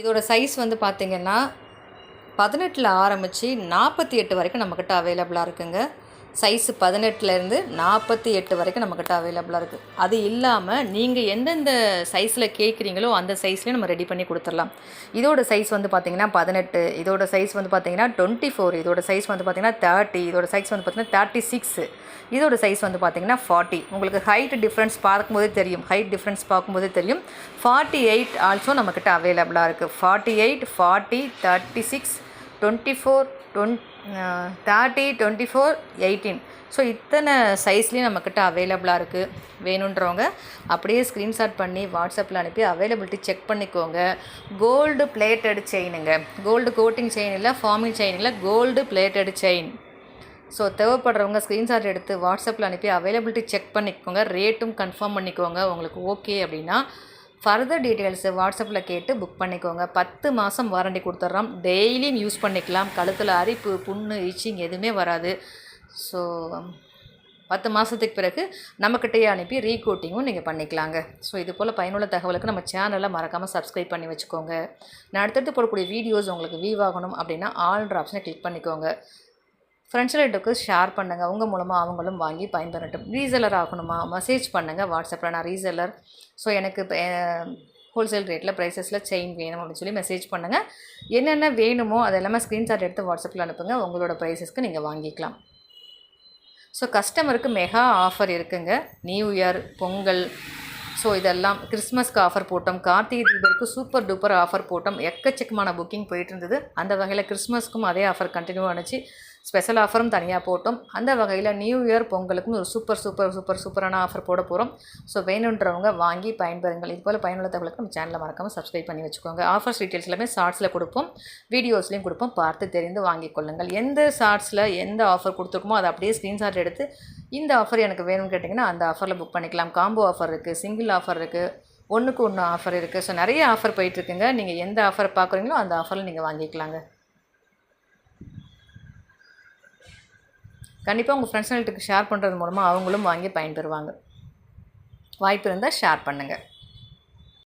இதோட சைஸ் வந்து பார்த்திங்கன்னா 18ல் ஆரம்பித்து 48 வரைக்கும் நம்மக்கிட்ட அவைலபிளாக இருக்குங்க. சைஸு 18லேருந்து 48 வரைக்கும் நம்மக்கிட்ட அவைலபிளாக இருக்குது. அது இல்லாமல் நீங்கள் எந்தெந்த சைஸில் கேட்குறீங்களோ அந்த சைஸ்லேயே நம்ம ரெடி பண்ணி கொடுத்துடலாம். இதோட சைஸ் வந்து பார்த்திங்கன்னா 18, இதோட சைஸ் வந்து பார்த்திங்கன்னா 24, இதோட சைஸ் வந்து பார்த்திங்கன்னா 30, இதோட சைஸ் வந்து பார்த்திங்கன்னா 36, இதோட சைஸ் வந்து பார்த்திங்கன்னா 40. உங்களுக்கு ஹைட் டிஃப்ரென்ஸ் பார்க்கும்போதே தெரியும். 48 ஆல்சோ நம்மக்கிட்ட அவைலபிளாக இருக்குது. 48, 40, 36, 24, 30, 24, 18. ஸோ இத்தனை சைஸ்லேயும் நம்மக்கிட்ட அவைலபிளாக இருக்குது. வேணுன்றவங்க அப்படியே ஸ்க்ரீன்ஷாட் பண்ணி வாட்ஸ்அப்பில் அனுப்பி அவைலபிலிட்டி செக் பண்ணிக்கோங்க. கோல்டு பிளேட்டட் செயினுங்க. கோல்டு கோட்டிங் செயின் இல்லை, ஃபார்மிங் செயின் இல்லை, கோல்டு பிளேட்டட் செயின். ஸோ தேவைப்படுறவங்க ஸ்க்ரீன்ஷாட் எடுத்து வாட்ஸ்அப்பில் அனுப்பி அவைலபிலிட்டி செக் பண்ணிக்கோங்க. ரேட்டும் கன்ஃபார்ம் பண்ணிக்கோங்க. உங்களுக்கு ஓகே அப்படின்னா ஃபர்தர் டீட்டெயில்ஸு வாட்ஸ்அப்பில் கேட்டு புக் பண்ணிக்கோங்க. 10 மாதம் வாரண்டி கொடுத்துட்றோம். டெய்லியும் யூஸ் பண்ணிக்கலாம். கழுத்தில் அரிப்பு, புண்ணு, இச்சிங் எதுவுமே வராது. ஸோ 10 மாதத்துக்கு பிறகு நம்மக்கிட்டேயே அனுப்பி ரீகோட்டிங்கும் நீங்கள் பண்ணிக்கலாங்க. ஸோ இது போல் பயனுள்ள தகவலுக்கு நம்ம சேனலை மறக்காமல் சப்ஸ்கிரைப் பண்ணி வச்சுக்கோங்க. நான் அடுத்தடுத்து போடக்கூடிய வீடியோஸ் உங்களுக்கு வியூ ஆகணும் அப்படின்னா ஆல்ன்ற ஆப்ஷனை கிளிக் பண்ணிக்கோங்க. ஃப்ரெண்ட்ஸ் ரிலேட்டிவ்க்கு ஷேர் பண்ணுங்கள். உங்கள் மூலமாக அவங்களும் வாங்கி பயன்பெறட்டும். ரீசெல்லர் ஆகணுமா மெசேஜ் பண்ணுங்கள் வாட்ஸ்அப்பில். நான் ரீசெல்லர், ஸோ எனக்கு ஹோல்சேல் ரேட்டில் ப்ரைஸஸில் செயின் வேணும் அப்படின்னு சொல்லி மெசேஜ் பண்ணுங்கள். என்னென்ன வேணுமோ அதெல்லாமே ஸ்க்ரீன்ஷாட் எடுத்து வாட்ஸ்அப்பில் அனுப்புங்க. உங்களோட ப்ரைஸஸ்க்கு நீங்கள் வாங்கிக்கலாம். ஸோ கஸ்டமருக்கு மெகா ஆஃபர் இருக்குங்க. நியூ இயர், பொங்கல், ஸோ இதெல்லாம் கிறிஸ்மஸ்க்கு ஆஃபர் போட்டோம். கார்த்திகை தீபருக்கு சூப்பர் டூப்பர் ஆஃபர் போட்டோம். எக்கச்சக்கமான புக்கிங் போயிட்டு இருந்தது. அந்த வகையில் கிறிஸ்மஸ்க்கும் அதே ஆஃபர் கண்டினியூ ஆனிச்சு. ஸ்பெஷல் ஆஃபரும் தனியாக போட்டோம். அந்த வகையில் நியூ இயர், பொங்கலுக்கும் ஒரு சூப்பரான ஆஃபர் போட போகிறோம். ஸோ வேணுன்றவங்க வாங்கி பயன்பெறுங்கள். இது போல் பயனுள்ள தகவலுக்கு நம்ம சேனலை மறக்காமல் சப்ஸ்கிரைப் பண்ணி வச்சுக்கோங்க. ஆஃபர்ஸ் டீட்டெயில்ஸ் எல்லாமே ஷார்ட்ஸில் கொடுப்போம், வீடியோஸ்லேயும் கொடுப்போம். பார்த்து தெரிந்து வாங்கிக் கொள்ளுங்கள். எந்த ஷார்ட்ஸில் எந்த ஆஃபர் கொடுத்துருக்கோமோ அதை அப்படியே ஸ்க்ரீன்ஷாட் எடுத்து இந்த ஆஃபர் எனக்கு வேணும்னு கேட்டிங்கன்னா அந்த ஆஃபரில் புக் பண்ணிக்கலாம். காம்போ ஆஃபர் இருக்குது, சிங்கிள் ஆஃபர் இருக்குது, 1க்கு 1 ஆஃபர் இருக்குது. ஸோ நிறைய ஆஃபர் போயிட்டுருக்குங்க. நீங்கள் எந்த ஆஃபர் பார்க்குறீங்களோ அந்த ஆஃபரில் நீங்கள் வாங்கிக்கலாங்க. கண்டிப்பாக உங்கள் ஃப்ரெண்ட்ஸ் ரிலேட்டிவ்க்கு ஷேர் பண்ணுறது மூலமாக அவங்களும் வாங்கி பயன்பெறுவாங்க. வாய்ப்பு இருந்தால் ஷேர் பண்ணுங்கள்.